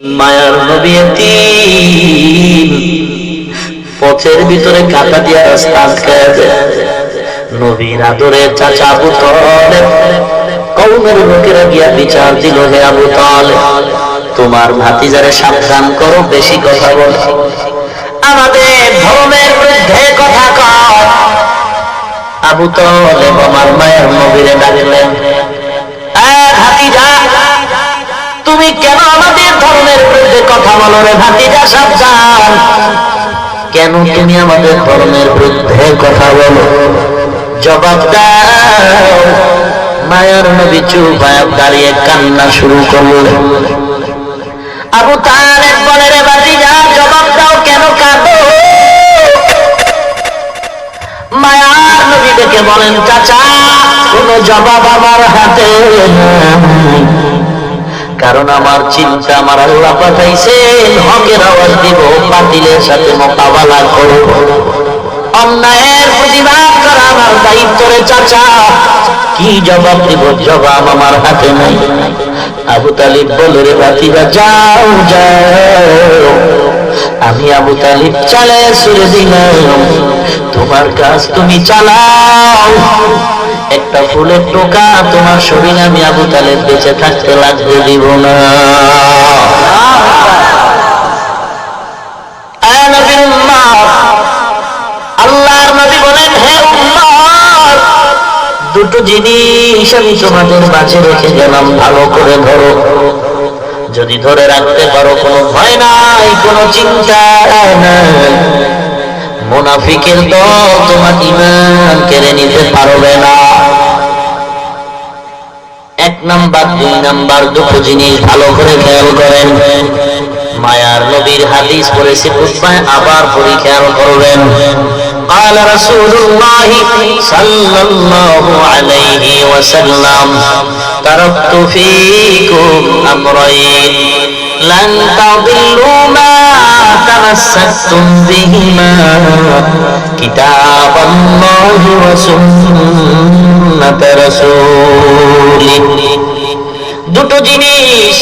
মায়ার নবী এতিম, পথের ভিতরে কাঁটা দিয়া রাস্তা আটকায় দেয়। নবীর আদরে চাচা আবু তালেব কওমের লোকেরা গিয়া বিচার দিল, হে আবু তালেব, তোমার ভাতিজারে সাবধান করো, বেশি কথা বলে, আমাদের ধর্মের বিরুদ্ধে কথা কয়। আবু তালেব আমার মায়ের নবীরে ডাকলেন, ভাতিজা, তুমি কেন আমাদের ধর্মের বিরুদ্ধে কথা বলো রে ভাতিজা, সাবধান, কেন তুমি আমাদের ধর্মের বিরুদ্ধে কথা বলো? জবাব দাও। মায়ার নবী চুপ হয়ে দাঁড়িয়ে কান্না শুরু করলেন। আবু তালেব বলে, রে ভাতিজা, জবাব দাও, কেন কাঁদো? মায়ার নবী দেখে বলেন, চাচা, কোন জবাব আমার হাতে নাই, কারণ আমার চিন্তা আমার আল্লাহ পাঠাইছেন হকের আওয়াজ দিব, বাতিলের সাথে মোকাবেলা করব, অন্যায়ের প্রতিবাদ করা আমার দায়িত্ব রে চাচা, কি জবাব দিব? জবাব আমার হাতে নাই। আবু তালিব বলে, রে ভাতিজা, যাও যাও, আমি আবু তালিব চালায় ছেড়ে দিলাম, তোমার কাজ তুমি চালাও, একটা ফুলের টোকা তোমার শরীরে আমি আবু তালেব বেঁচে থাকতে লাগবে দিব না। আল্লাহর নবী বলেন, হে উম্মত, দুটো জিনিস আমি তোমাদের মাঝে রেখে গেলাম, ভালো করে ধরো, যদি ধরে রাখতে পারো কোনো ভয় নাই, কোনো চিন্তা নাই, মুনাফিকের দল তোমার ঈমান কেড়ে নিতে পারবে না। এক নাম্বার, দুই নাম্বার, দুটো জিনিস ভালো করে খেয়াল করেন। মায়ার নবীর হাদিস পড়েছি খুতবায়, আবার পড়ি, খেয়াল করবেন। قال رسول الله صلى الله عليه وسلم تركت فيكم أمرين لن تضلوا ما تمسكتم بهما كتاب الله وسنة رسوله। দুটো জিনিস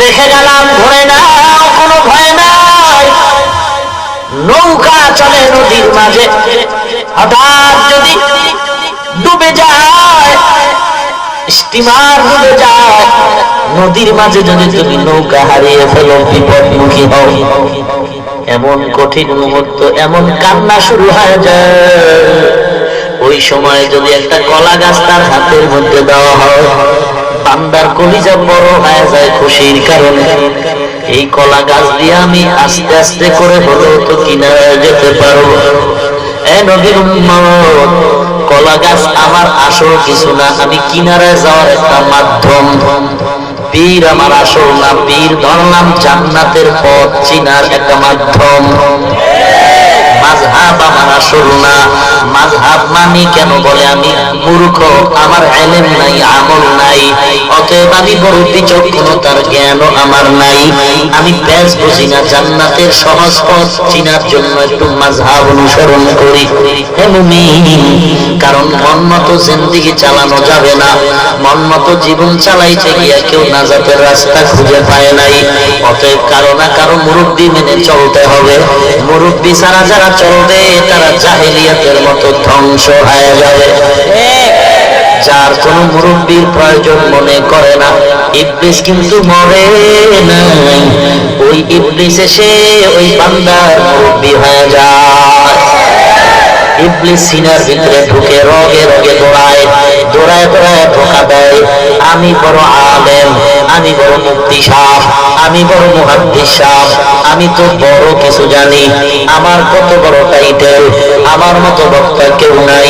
রেখে গেলাম, ধরে নাও, কোনো ভয় নাই। নৌকা চলে নদীর মাঝে, হঠাৎ যদি ডুবে যায়, স্টিমার ডুবে যায়, নদীর মাঝে যদি তুমি নৌকা হারিয়ে ফেলো, বিপদমুখী হও, এমন কঠিন মুহূর্ত, এমন কান্না শুরু হয়ে যায়, ওই সময় যদি একটা কলা গাছ তার হাতের মধ্যে দেওয়া হয়, বান্দার কলিজা বড় হয়ে যায় খুশির কারণে। এই কলা গাছ দিয়ে আমি আস্তে আস্তে করে হলেও তো কিনারায় যেতে পারবো। এ নবীর উম্মত, কলা গাছ আমার আসল কিছু না, আমি কিনারায় যাওয়ার একটা মাধ্যম। পীর আমার আসল না, পীর ধরলাম জান্নাতের পথ চিনার একটা মাধ্যম। মাযহাব আমার আসল না, মাযহাব মানি কেন বলে আমি মূর্খ, আমার ইলম নাই, আমল নাই, অতএব আমি বড় বিচক্ষণতার জ্ঞানও আমার নাই, আমি পেজ বুঝি না, জান্নাতের সহজ পথ চিনার জন্য একটু মাযহাব অনুসরণ করি। হে মুমিন, কারণ মন মতো জিন্দেগি চালানো যাবে না, মন মতো জীবন চালাইতে গিয়ে কেউ নাজাতের রাস্তা খুঁজে পায় নাই, অতএব কারো না কারো মুরব্বি মেনে চলতে হবে। মুরব্বি ছাড়া যারা চলবে তারা জাহেলিয়াতের মতো ধ্বংস হয়ে যাবে। যার কোন মুরব্বির প্রয়োজন মনে করে না, ইবলিস কিন্তু মরে নাই, ওই ইবলিস এসে ওই বান্দার মুরব্বি হয়ে যায়। ইবলিস সিনার ভিতরে ঢুকে রগে রগে দৌড়ায়, দৌড়ায় দৌড়ায় ধোঁকা দেয়, আমি বড় আলেম, আমি বড় মুফতি সাহেব, আমি বড় মুহাদ্দিস সাহেব, আমি তো বড় কিছু জানি, আমার কত বড় টাইটেল, আমার মতো বক্তা কেউ নাই,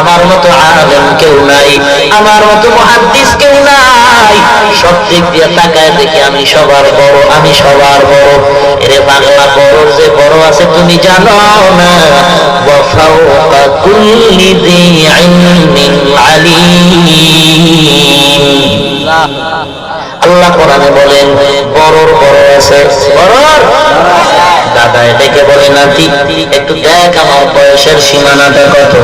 আমার মতো আলেম কেউ নাই, আমার মতো মুহাদ্দিস কেউ নাই, সব দিক দিয়ে তাকায় দেখি আমি সবার বড়, আমি সবার বড়। এরে বাংলা বড় যে বড় আছে তুমি জানো না, ওয়াফাউকা কুল্লি যী ইলমিন আলীম। আল্লাহ কোরআনে বলেন, বড়র বড় আছে, বড়র দাদায় ডেকে বলে, নাতি একটু দেখ আমার বয়সের সীমানাটা কত।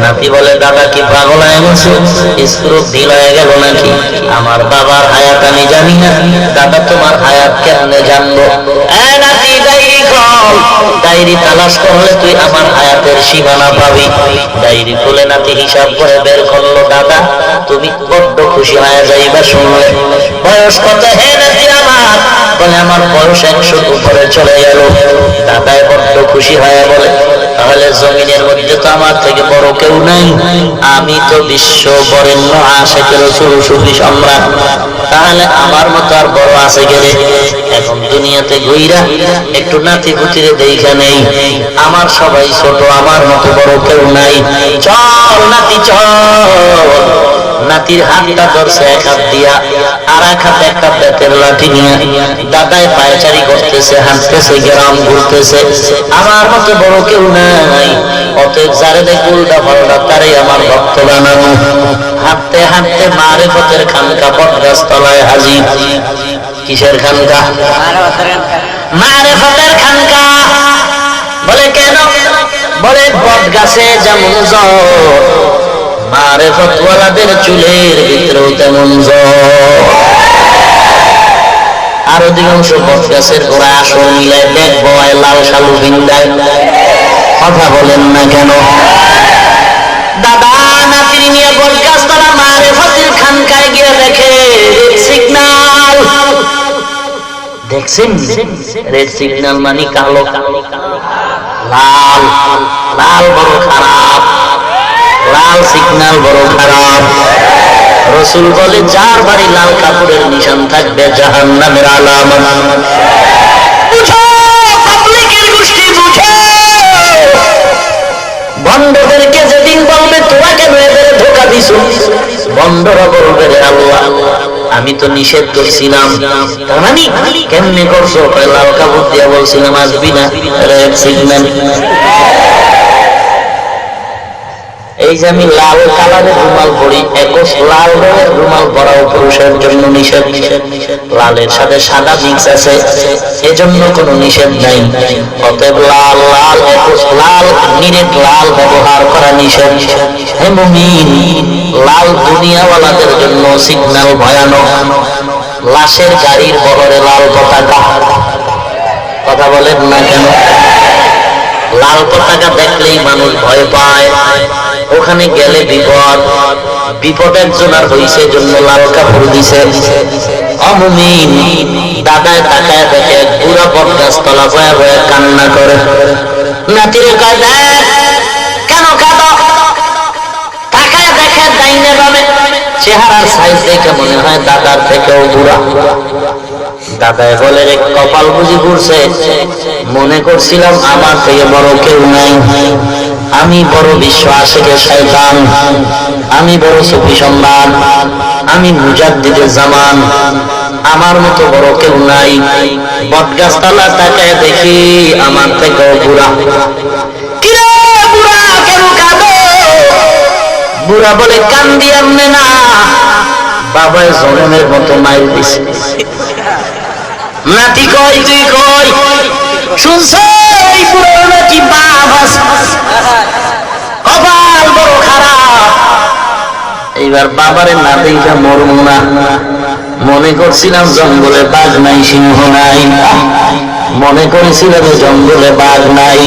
নাতি বলে, দাদা কি পাগল হয়ে গেছে, স্ক্রু ঢিল হয়ে গেল নাকি? আমার বাবার হায়াত আমি জানি না, দাদা তোমার হায়াত কেমনে জানবো? নাতি ডায়েরি খোল, ডায়েরি তালাশ করলে তুই আমার হায়াতের সীমানা পাবি। ডায়েরি খুলে নাতি হিসাব করে বের করলো। দাদা তুমি বড্ড খুশি হয়ে যাইবা শুনলে। বয়স কত হে নাতি আমার? বলে, আমার বয়স 100 উপরে চলে গেল। দাদায় বড্ড খুশি হয়ে বলে, তাহলে জমিনের মধ্যে তো আমার থেকে বড় কেউ নাই, আমি তো বিশ্ব বরেণ্য আশিক রাসূল সুফি সম্রাট, তাহলে আমার মতো আর বড় আছে গেলে? এখন দুনিয়াতে ঘুইরা একটু নাতি পুতিরে দেখা নেই, আমার সবাই ছোট, আমার মতো বড় কেউ নাই। চল নাতি চল। নাতির হাতটা ধরছে এক হাত দিয়া, আর এক হাতে একটা বেতের লাঠি নিয়ে দাদায় পায়চারি করতেছে, হাঁটতেছে, গ্রাম ঘুরতেছে, আমার মতো বড় কেউ নাই। অতএব যারে দেখ উল্টা পাল্টা তারে আমার ভক্ত বানানো। হাঁটতে হাঁটতে মারেফতের খানকা বটগাছ তলায় হাজির। কিসের খানকা? মারেফতের খানকা। বলে কেন? বলে বটগাছে যেমন জ্বর, মারেফতওয়ালাদের চুলের ভিতরেও তেমন জ্বর। আর অধিকাংশ বটগাছের গোড়ায় আসর মিলায় দেখবো লাল শালু ভিন্দায়। কথা বলেন না কেন? দাদা নাতির নিয়ে বটগাছ তলা মারেফতের খানকায় গিয়ে দেখে সিগন্যাল। দেখছেন রেড সিগন্যাল মানে কালো, লাল লাল বড় খারাপ, লাল সিগন্যাল বড় খারাপ। রাসূল বলে, যার বাড়ি লাল কাপড়ের নিশান থাকবে জাহান্নামের আলামত। বুঝো পাবলিকের গোষ্ঠী, বুঝো। বন্ধদেরকে যেদিন বলবে তোরা কেন এদের ধোঁকা দিছো, বন্ধরা বলবে, রে আল্লাহ আমি তো নিষেধ করছিলাম। তার মানে কেমনে করছো? লাল কাপড় দিয়া বলছিলাম আসবি না, রেড সিগন্যাল। এই যে আমি লাল কালারের রুমাল পরি, একশ লাল রঙের রুমাল পরাও পুরুষের জন্য নিষেধ। লালের সাথে সাদা মিক্স আছে, এজন্য কোনো নিষেধ নাই। অতএব লাল লাল একশ লাল নিরেট লাল ব্যবহার করা নিষেধ। হে মুমিন, লাল দুনিয়াওয়ালাদের জন্য সিগন্যাল ভয়ানক। লাশের গাড়ির বহরে লাল পতাকা। কথা বলেন না কেন? লাল পতাকা দেখলেই মানুষ ভয় পায়, ওখানে গেলে বিপদ। বিপদ একজন আর হইছে, জন্য লাল কাপড় দিছে। অমুমিন দাদায় তাকায় দেখে পুরা বটগাছ তলা ভয়ে ভয়ে কান্না করে। নাতিরে কয়, দেখ কেন কাঁদো? তাকায় দেখে ডাইনে বামে চেহারার সাইজ দেখে মনে হয় দাদার থেকেও বুড়া। দাদায় বলে, রে কপাল বুঝি ঘুরছে, মনে করছিলাম আমার থেকে বড় কেউ নাই, আমি বড় বিশ্ব আশিকে শয়তান, আমি বড় সুফি সম্রাট, আমি মুজাদ্দিদে জামান, আমার মতো বড় কেউ নাই। বটগাছ তলা তাকায় দেখি আমার থেকেও বুড়া। কিরে বুড়া কেন কাঁদো? বুড়া বলে, কান্দি আমনে না, বাবায় জনমের মতো মাইল দিছে। নাতি কই, তুই কই শুনছ? এই বুড়ো নাকি বাপ আছে, কপাল বড় খারাপ। এইবার বাবারে না দেখা মরম না, মনে করছিলাম জঙ্গলে বাঘ নাই, সিংহ নাই, মনে করেছিলাম জঙ্গলে বাঘ নাই,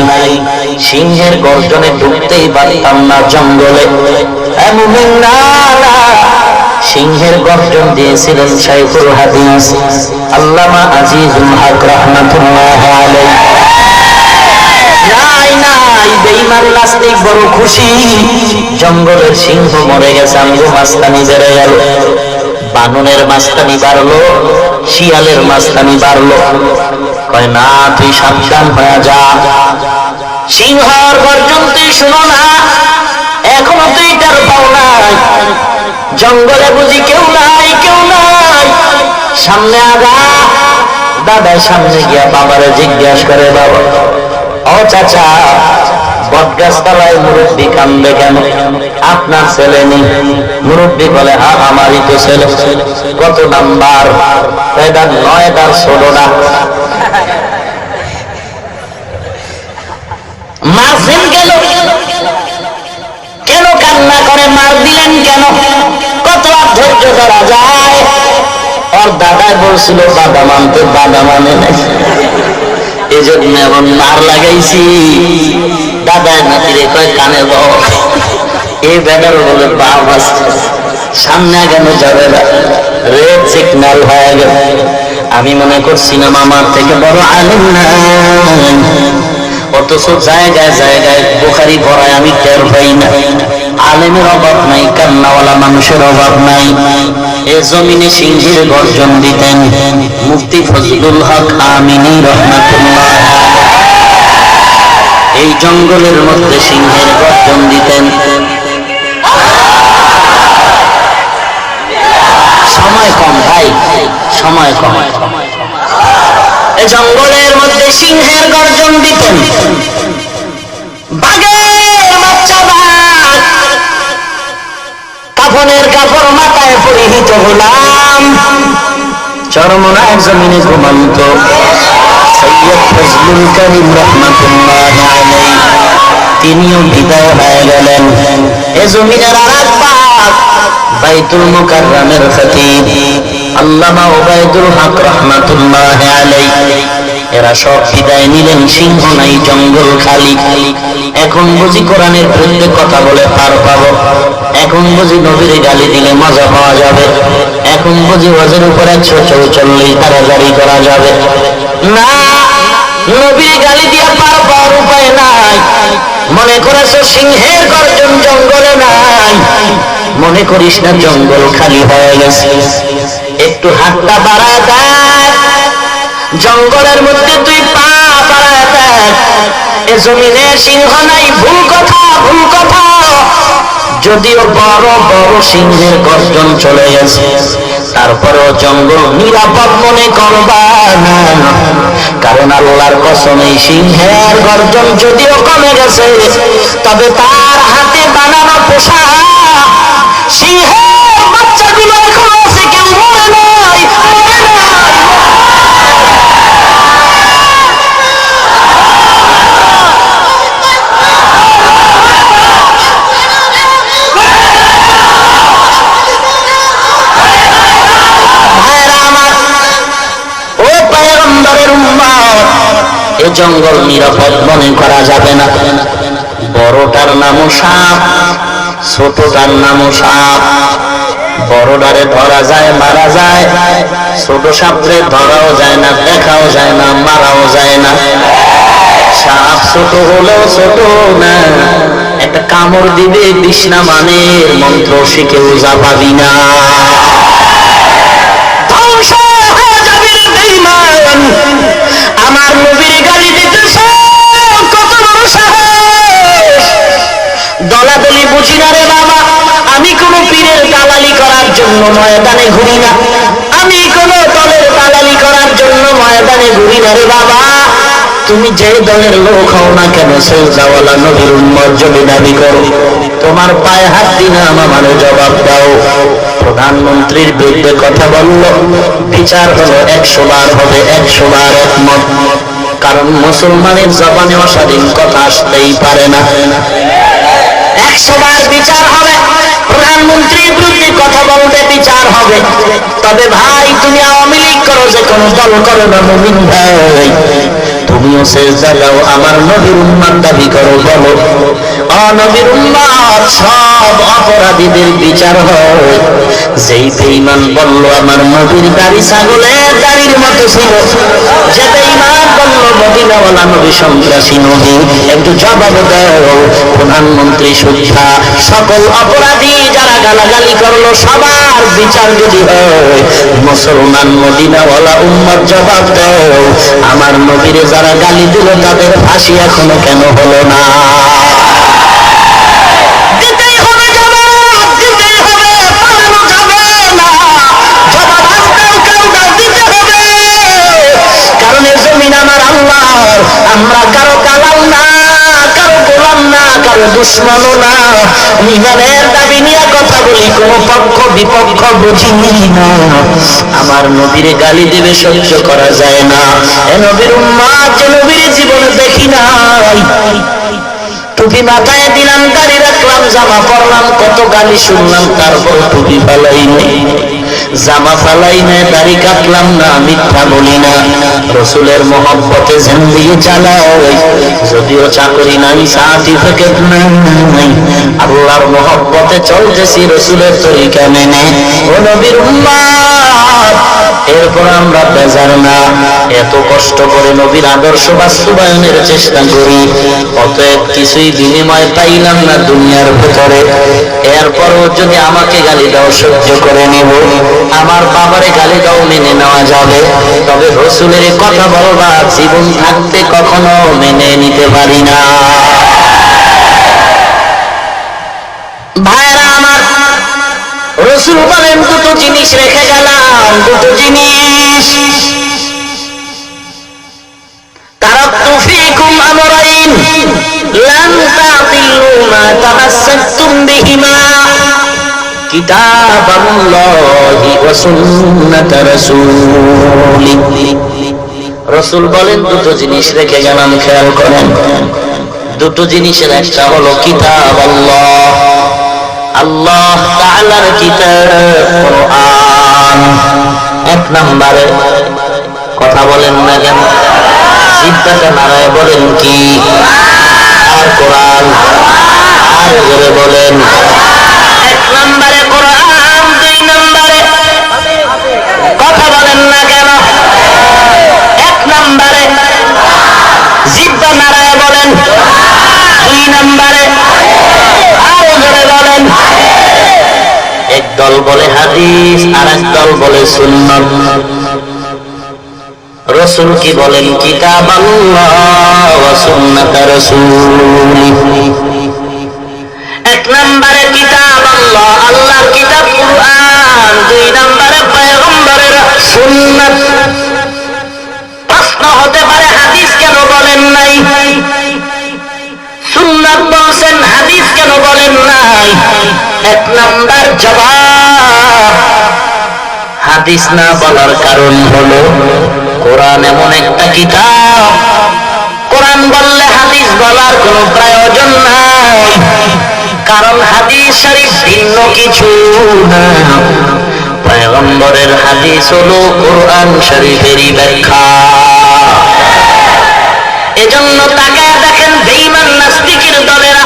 সিংহের গর্জনে ঢুকতেই পারতাম না জঙ্গলে। এমন না, সিংহের গর্জন দিয়েছিলেন শাইখুল হাদিস আল্লামা আজিজুল হক রাহমাতুল্লাহ আলাইহি। নাই নাই, বেঈমান নাস্তিক বড় খুশি, জঙ্গলের সিংহ মরে গেছে, আমগো মাস্তানি বেড়ে গেল। বাননের মাস্তানি বাড়লো, শিয়ালের মাস্তানি বাড়লো। কয় না, তুই সাবধান হয়ে যা, সিংহর গর্জন তুই শুনো না, এখনো তুই তার পাও নাই, জঙ্গলে বুঝি কেউ নাই, কেউ নাই, সামনে আগা। দাদা সামনে গিয়া বাবারে জিজ্ঞাসা করে, বাবা ও চাচা, বটগাছ তলায় মুরব্বী কান্দে কেন? আপনার ছেলে নেই? মুরব্বী বলে, হ্যাঁ আমারই তো ছেলে। কত নাম্বার? 9 ছোট না। ধরা যায়। ওর দাদাই বলছিল বাবা মানতে, বাবা মানে নাই, এই জন্য এমন মার লাগাইছি। দাদাই নাতিরে কয় কানে দাও, এই বেটার বলে বাপ আছে, সামনে কেন যাবে না, রেড সিগন্যাল হয়ে গেল। আমি মনে করছি না মামার থেকে বড় আলেম নাই, অথচ জায়গায় জায়গায় বুখারী পড়ায় আমি টের পাই না। আলেমের অভাব নাই, কান্নাওয়ালা মানুষের অভাব নাই। এ জমিনে সিংহের গর্জন দিতেন মুফতি ফজলুল হক আমিনী রহমাতুল্লাহ। এই জঙ্গলের মধ্যে সিংহের গর্জন দিতেন। সময় কম ভাই, সময় কম। এই জঙ্গলের মধ্যে সিংহের গর্জন দিতেন। বাঘের বাচ্চা বাঘ, কাফনের কাপড় মাথায় পরিহিত গোলাম, চরমনায় জমিনে ঘুমন্ত সৈয়দ ফজলুল করিম রাহমাতুল্লাহ আলাইহি, তিনিও বিদায় হয়ে গেলেন। এ জমিনের আরেক বাঘ বাইতুল মুকাররমের খতীব আল্লামা ওবায়দুল হক রাহমাতুল্লাহ আলাইহি, এরা সব বিদায় নিলেন। সিংহ নাই, জঙ্গল খালি। এখন বুঝি কোরআনের বিরুদ্ধে কথা বলে পার পাবো, এখন বুঝি নবীর গালি দিলে মজা পাওয়া যাবে, এখন বুঝি ওয়াজের উপর 144 ধারা জারি করা যাবে। না, নবীর গালি দিয়ে পার পাওয়ার উপায় নাই। মনে করেছো সিংহের গর্জন জঙ্গলে নাই, মনে করিস না জঙ্গল খালি হয়ে গেছে। একটু হাতটা বাড়ায় দেখ, জঙ্গলের মধ্যে তুই পা বাড়ায় দেখ, এ জমিনে সিংহ নাই। ভুল কথা, ভুল কথা। যদিও বড় বড় সিংহের গর্জন চলে গেছে, তারপরেও জঙ্গল নিরাপদ মনে করবা না, কারণ আল্লাহর কসম এই সিংহের গর্জন যদিও কমে গেছে, তবে তার হাতে বানানো পোশাক সিংহের বাচ্চাগুলো এখন আছে, কেউ মরে নাই, মরে নাই। এ জঙ্গল নিরাপদ মনে করা যাবে না। বড়টার নামও সাপ, ছোটটার নামও সাপ। বড়টারে ধরা যায়, মারা যায়, ছোট সাপরে ধরাও যায় না, দেখাও যায় না, মারাও যায় না। সাপ ছোট হলেও ছোট না, একটা কামড় দিবে, বিষ্ণা মানের মন্ত্র শিখে ওজা পাবি না। ধ্বংস হয়ে যাবে রে বেঈমান। আমার নবীর গালি দিতেছ, কত বড় সাহস! দলাদলি বুঝি না রে বাবা, আমি কোন পীরের দালালি করার জন্য ময়দানে ঘুরি না, আমি কোন দলের দালালি করার জন্য ময়দানে ঘুরি না রে বাবা। তুমি যে দলের লোক হও না কেন, সেজদাওয়ালা নবীর উম্মত যদি দাবি করো, তোমার পায়ে হাত দিনা আমার জবাব দাও। প্রধানমন্ত্রীর বিরুদ্ধে কথা বলল, বিচার হলো 100 বার হবে, 100 বার একমত, কারণ মুসলমানের জবানে অস্বাধীন কথা আসতেই পারে না। 100 বার বিচার হবে, প্রধানমন্ত্রীর বিরুদ্ধে কথা বলতে বিচার হবে। তবে ভাই, তুমি আওয়ামী লীগ করো, যে কোনো দল করো না, মুমিন ভাই, তুমিও সেজদা দাও, আমার নবীর উম্মত দাবি করো, বলো নবীর উম্মত। সব অপরাধীদের বিচার হয়। যেই বেঈমান বলল আমার নবীর দাড়ি ছাগলের দাড়ির মতো ছিল, যে বেঈমান বলল মদিনাওয়ালা নবী সন্ত্রাসী নবী, একটু জবাব দাও। প্রধানমন্ত্রী সুদ্ধা সকল অপরাধী যারা গালাগালি করলো, সবার বিচার যদি হয়, মুসলমান মদিনাওয়ালা উম্মত জবাব দাও, আমার নবীর যারা গালি দিল তাদের ফাঁসি এখনো কেন হলো না? দিতেই হবে জবাব, দিতেই হবে, পালানো যাবে না। জবাব আসতেও কেউ দাও, দিতে হবে। কারণ এই জমিন আমার আল্লাহর, আমরা কারো দালাল না, কারো গোলাম না, কারো দুশমনও না। ইমানের দাবি নিয়ে কথা বলি, কোনো পক্ষ বিপক্ষ বুঝি না। আমার নবীর গালি দেবে সহ্য করা যায় না। এ নবীর উম্মত যে নবীর জীবনে দেখি নাই, টুপি মাথায় দিলাম, দাড়ি রাখলাম, জামা পরলাম, কত গালি শুনলাম, তারপর টুপি ফালাই নাই, জামা ফালাই নাই, দাড়ি কাটলাম না, মিথ্যা বলি না, রসুলের মহব্বতে জিন্দেগি চালাই। যদিও চাকরি নাই, সার্টিফিকেট নাই, আল্লাহর মহব্বতে চলতেছি রসুলের তরিকা মেনে। ও নবীর উম্মত, এরপর আমরা বেজার না, এত কষ্ট করে নবীর আদর্শ বাস্তবায়নের চেষ্টা করি, অতএব কিছুই বিনিময় পাইলাম না দুনিয়ার ভেতরে। এরপরও যদি আমাকে গালি দাও সহ্য করে নেব, আমার বাবারে গালি দাও মেনে নেওয়া যাবে, তবে রসুলের কথা বলবা জীবন থাকতে কখনো মেনে নিতে পারি না। ভাইরা আমার, রসুল বলেন দুটো জিনিস রেখে গেলাম, দুটো জিনিস। তারাকতু ফীকুম আমরাইন লান তাদিল্লু মা তামাসসাকতুম বিহিমা কিতাবাল্লাহি ওয়া সুন্নাত রাসূলিহি। রসুল বলেন দুটো জিনিস রেখে গেলাম, খেয়াল করেন। দুটো জিনিসের একটা হলো কিতাব আল্লাহ, আল্লাহ তাআলার কিতাব কোরআন। এক নম্বরে কথা বলেন না কেন, জিহ্বাটা নাড়ায় বলেন কি? আর কোরআন, আর জোরে বলেন। এক নম্বরে কোরআন, দুই নম্বরে কথা বলেন না কেন, এক নম্বরে জিহ্বা নাড়ায় বলেন, দুই নম্বরে আর জোরে বলেন। এক দল বলে হাদিস, আর এক দল বলে সুন্নাত। রসুল কি বলেন? কিতাব আল্লাহ ওয়া সুন্নাত রাসূলিহি। এক নম্বরে কিতাব আল্লাহ, আল্লাহর কিতাব কুরআন, দুই নম্বরে পয়গম্বরের সুন্নাত। প্রশ্ন হতে পারে হাদিস কেন বলেন নাই, সুন্নাত বলছেন, হাদিস কেন বলেন নাই? এক নম্বর জবাব, হাদিস না বলার কারণ হলো কোরআন এমন একটা কিতাব, কোরআন বললে হাদিস বলার কোনো প্রয়োজন নাই, কারণ হাদিস শরীফ ভিন্ন কিছু না, পয়গম্বরের হাদিস হলো কোরআন শরীফেরই ব্যাখ্যা। এজন্য তাকায় দেখেন বেঈমান নাস্তিকের দলেরা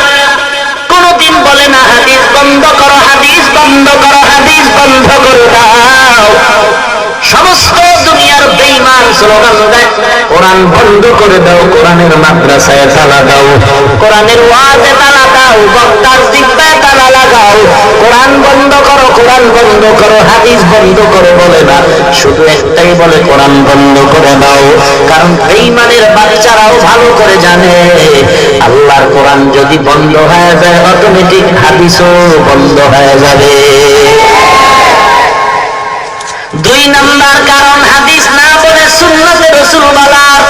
কোনদিন বলে না হাদিস বন্ধ করো, হাদিস বন্ধ করো, হাদিস বন্ধ করে দাও। সমস্ত দুনিয়ার বেঈমান স্লোগান দেয় কোরআন বন্ধ করে দাও, কোরআনের মাদ্রাসায় তালা দাও, কোরআনের ওয়াজে তালা দাও, বক্তার জিহ্বায় তালা লাগাও, কোরআন বন্ধ করো, কোরআন বন্ধ করো, হাদিস বন্ধ করো বলে না, শুধু একটাই বলে কোরআন বন্ধ করে দাও। কারণ বেঈমানের বাচ্চারাও ভালো করে জানে আল্লাহর কোরআন যদি বন্ধ হয়ে যায় অটোমেটিক হাদিসও বন্ধ হয়ে যাবে। দুই নাম্বার কারণ হাদিস না বলে সুন্নতে রাসূল বলার।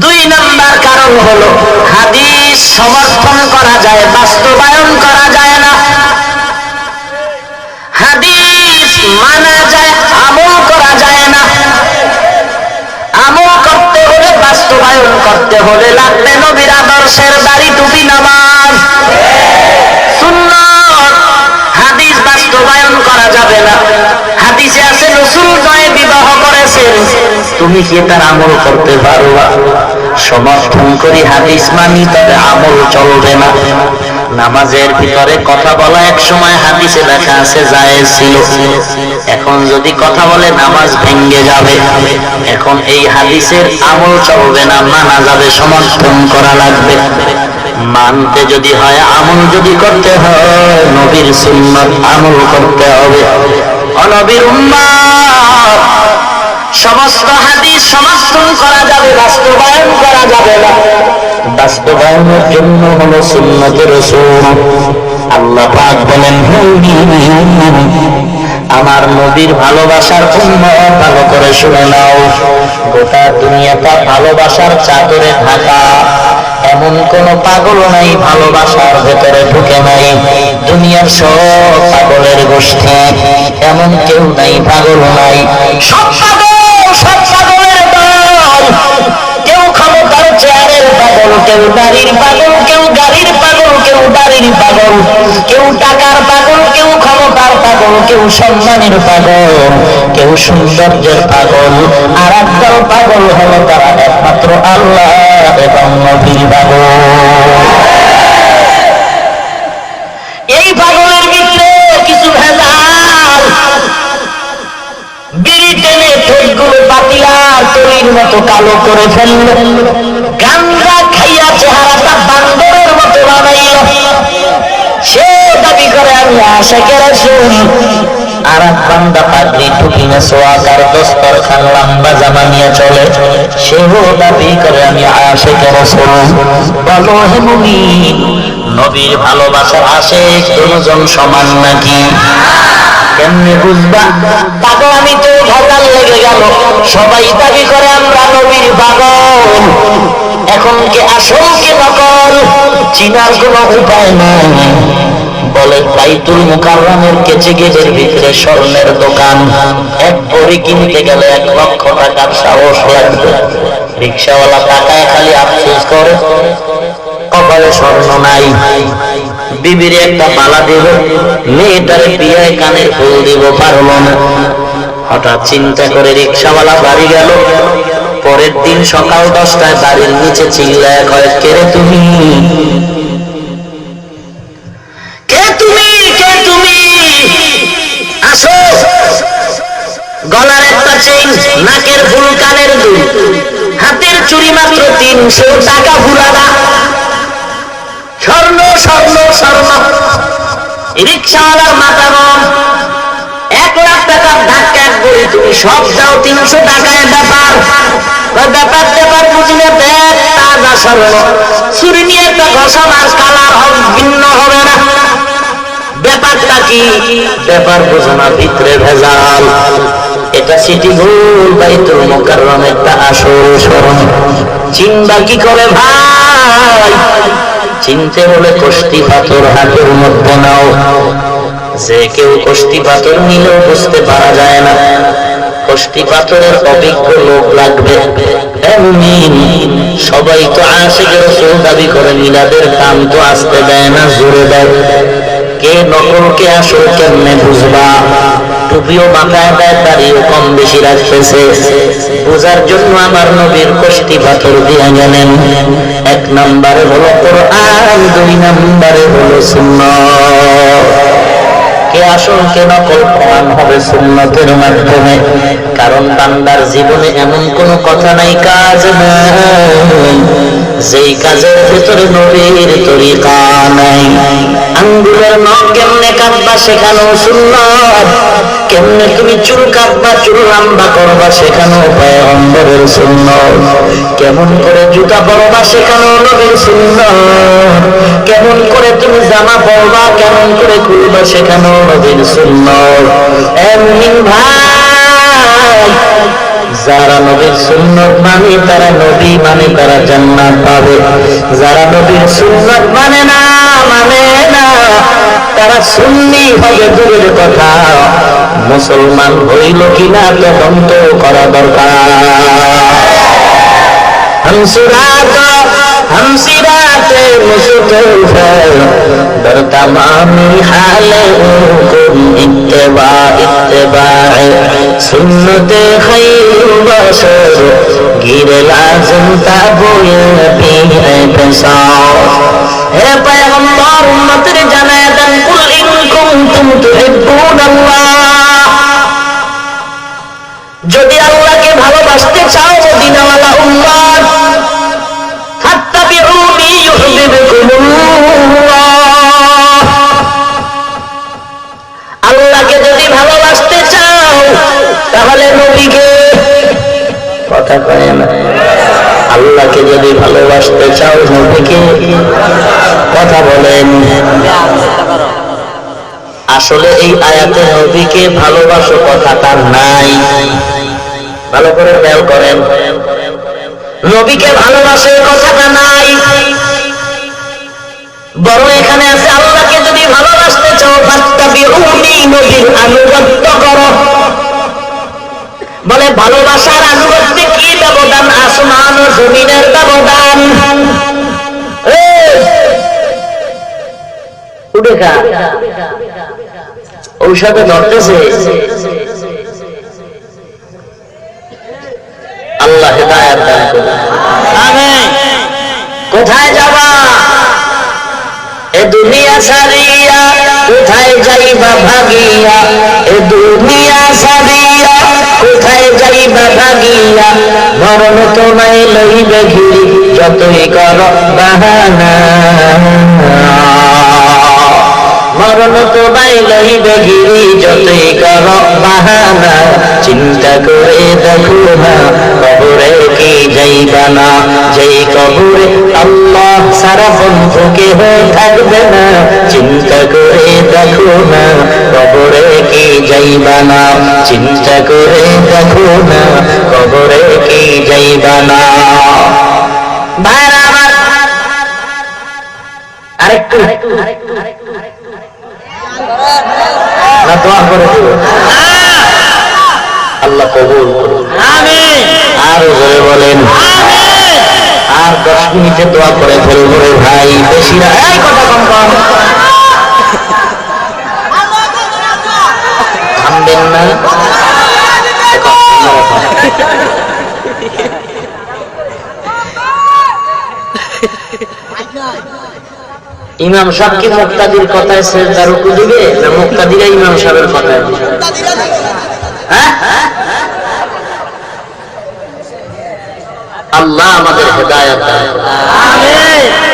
দুই নাম্বার কারণ হলো হাদিস সমর্থন করা যায়, বাস্তবায়ন করা যায় না। হাদিস মানা যায়, আমল করা যায় না। আমল করতে হলে, বাস্তবায়ন করতে হলে লাগবে নবীর আদর্শের দাড়ি, টুপি, নামাজ, সুন্নাত। হাদিস বাস্তবায়ন করা যাবে না। হাদিসে আছে রাসূল নয় বিবাহ করেছেন, তুমি কি তার আমল করতে পারবা? সমর্থন করি হাদিস মানি, তবে আমল চলবে না। নামাজের ভিতরে কথা বলা এক সময় হাদিসে লেখা আছে জায়েজ ছিল, এখন যদি কথা বলে নামাজ ভেঙে যাবে। এখন এই হাদিসের আমল চলবে না, মানা যাবে, সমর্থন করা লাগবে। মানতে যদি হয়, আমল যদি করতে হয়, নবীর সুন্নাত আমল করতে হবে। নবীর উম্মত সমস্ত হাদিস সমর্থন করা যাবে, বাস্তবায়ন করা যাবে না। বাস্তবায়নের জন্য হলো সুন্নতে রাসূল। আল্লাহ পাক বলেন, আমার নবীর ভালোবাসার উম্মত ভালো করে শুনে নাও, গোটা দুনিয়াটা ভালোবাসার চাদরে ঢাকা। এমন কোন পাগল নাই ভালোবাসার ভেতরে ঢুকে নাই। দুনিয়ার সব পাগলের গোষ্ঠী, এমন কেউ নাই পাগল নাই। সব পাগল, সব পাগলের দল। কেউ ক্ষমতার চেয়ারের পাগল, কেউ বাড়ির পাগল, কেউ গাড়ির পাগল, কেউ বাড়ির পাগল, কেউ টাকার পাগল, কেউ ক্ষমতার পাগল, কেউ সম্মানের পাগল, কেউ সৌন্দর্যের পাগল। আর একদল পাগল হলো তারা একমাত্র আল্লাহ এবং নবীর পাগল। এই পাগলের ভিতরে কিছু ভেজাল, বিড়ি টেনে ঠোঁটগুলো পাতিয়া তলির মতো কালো করে ফেলল, গাঞ্জা খাইয়া চেহারাটা বান্দরের মতো বানাইল। সে দাবি করে আমি আশিকে রাসূল। আর এক বান্দা পাগড়ি টুপি না সোয়াকার দস্তরখান লম্বা জামা নিয়ে চলে, সেও দাবি করে আমি আশিকে রাসূল। বলো হে মুমিন, নবীর ভালোবাসার আশিক দুজন সমান নাকি? কেমনে বুঝবা? পাগল আমি তো ভেজাল লেগে গেল, সবাই দাবি করে আমরা নবীর পাগল, এখন কি আসল কি নকল চিনার কোনো উপায় নাই। বলে বাইতুল মুকাররমের কেচে গেটের ভিতরে স্বর্ণের দোকান, এক ভরি কিনতে গেলে 1 লক্ষ টাকার সাহস লাগবে। রিক্সাওয়ালা টাকায় খালি আফসোস করে কপালে স্বর্ণ নাই। বিবির একটা মালা দিব, মেয়েটারে বিয়ায় কানের ফুল দিব, পারলো না। হঠাৎ চিন্তা করে রিক্সাওয়ালা বাড়ি গেল। পরের দিন সকাল 10টায় বাড়ির নিচে চিল্লায় কয়, কে রে তুমি? কে তুমি? কে তুমি? আসো। গলার একটা চেইন, নাকের ফুল, কানের দুল, হাতের চুড়ি মাত্র 300 টাকা ভুলানা। স্বর্ণ স্বর্ণ স্বর্ণ। রিক্সাওয়ালার মাথা গরম, 1 লাখ টাকার ধাক্কা করে তুমি সব দাও, 300 টাকায় ব্যাপার। ব্যাপার ব্যাপার বুঝলে ব্যাগ তাজা স্বর্ণ, চুরি নিয়ে একটা ঘষা মার, কালার ভিন্ন হবে না। ব্যাপারটা কি? ব্যাপার বোঝো না, ভিতরে ভেজাল। এটা সিটি গোল বাইতুল মুকাররমেরটা আসল স্বর্ণ। চিন্তা কি করে ভাই? চিনতে হলে কষ্টি পাথর হাতের মধ্যে নাও। যে কেউ কষ্টি পাথর নিলেও বুঝতে পারা যায় না, কষ্টি পাথরের অভিজ্ঞ লোক লাগবে। সবাই তো আশিক রাসূল দাবি করে, মিলাদের কাম তো আসতে দেয় না, জোরে দেয়। কে নকল কে আসল কেমনে বুঝবা? টুপিও মাথায় দেয়, দাড়িও কম বেশি রাখতেছে। বোঝার জন্য আমার নবীর কষ্টি পাথর দিয়া গেলেন। 1 নম্বরে হলো কোরআন, 2 নম্বরে হলো সুন্নাত। কে আসল কে নকল প্রমাণ হবে সুন্নতের মাধ্যমে। কারণ বান্দার জীবনে এমন কোনো কথা নাই, কাজ নাই যেই কাজের ভিতরে নবীর তরিকা নাই। আঙ্গুলের নখ কেমনে কাটবা সেখানেও সুন্নাত, কেমনে তুমি চুল কাটবা, চুল লম্বা করবা সেখানেও পয়গম্বরের সুন্নাত, কেমন করে জুতা পরবা সেখানেও নবীর সুন্নাত, কেমন করে তুমি জামা পরবা, কেমন করে খুলবা সেখানেও নবীর সুন্নাত। মুমিন ভাই, যারা নবীর সুন্নাত মানে তারা নবী মানে তারা জান্নাত পাবে। যারা নবীর সুন্নাত মানে না তারা সুন্নি হবে দূরের কথা, মুসলমান হইল কিনা তদন্ত করা দরকার। हम सिराते मुस्तफा दर तमामी हाले उकुम इत्तिबा सुन्नते खैरुल बशर गिर लाजिम ताबुए भी पेशा। हे पैगंबर उम्मतेर জানায়ে দেন, কুল ইন কুনতুম তুহিব্বুনাল্লাহ, যদি আল্লাহকে ভালোবাসতে চাও মদিনাওয়ালা উম্মত, ফাত্তাবিউনি ইউহিব্বুকুমুল্লাহ, আল্লাহকে যদি ভালোবাসতে চাও তাহলে নবীকে, কথা কয় না, আল্লাহকে যদি ভালোবাসতে চাও নবীকে, কথা বলেন। আসলে এই আয়াতে নবীকে ভালোবাসো কথাটা নাই, ভালো করে খেয়াল করেন। নবীকে ভালোবাসে কথাটা নাই, বরং এখানে আছে আল্লাহকে যদি ভালোবাসতে চাও ফাত্তাবিউনি, নবীর আনুগত্য করো। বলে ভালোবাসার আনুগত্যে কি ব্যবধান? আসমান ও জমিনের ব্যবধান। দেখা ঔষধে ধরতেছে। আল্লাহ হেদায়েত দান করুন। আমিন। কোথায় যাবা এ দুনিয়া ছাড়িয়া, কোথায় যাইবা ভাগিয়া, এ দুনিয়া ছাড়িয়া কোথায় যাইবা ভাগিয়া, মরণ তোমায় লইবে ঘিরি যতই কর বাহানা, মরণ তোমায় লইবে ঘিরি যতই কর বাহানা, চিন্তা করে দেখো না কবরে কি যাইবা না, যেই কবরে আল্লাহ সারা বন্ধু কেহ থাকবে না, চিন্তা করে দেখো না কবরে কি যাইবা না, চিন্তা করে দেখো না কবরে কি যাইবা না। ভাইরা আমার আরেকটু না দোয়া করে দিব, আল্লাহ কবুল করুন। আমিন। আর জোরে বলেন আমিন। আর 10 মিনিটে দোয়া করে ফেলবো রে ভাই, বেশি না, এই কথা কম কম থামবেন না। ইমাম সাহেব কি মুক্তাদির কথায় সেজদা রুকু দিবে না মুক্তাদিরা ইমাম সাহেবের কথায় দিবে? হ্যাঁ, আল্লাহ আমাদের হেদায়েত দান করুন। আমিন।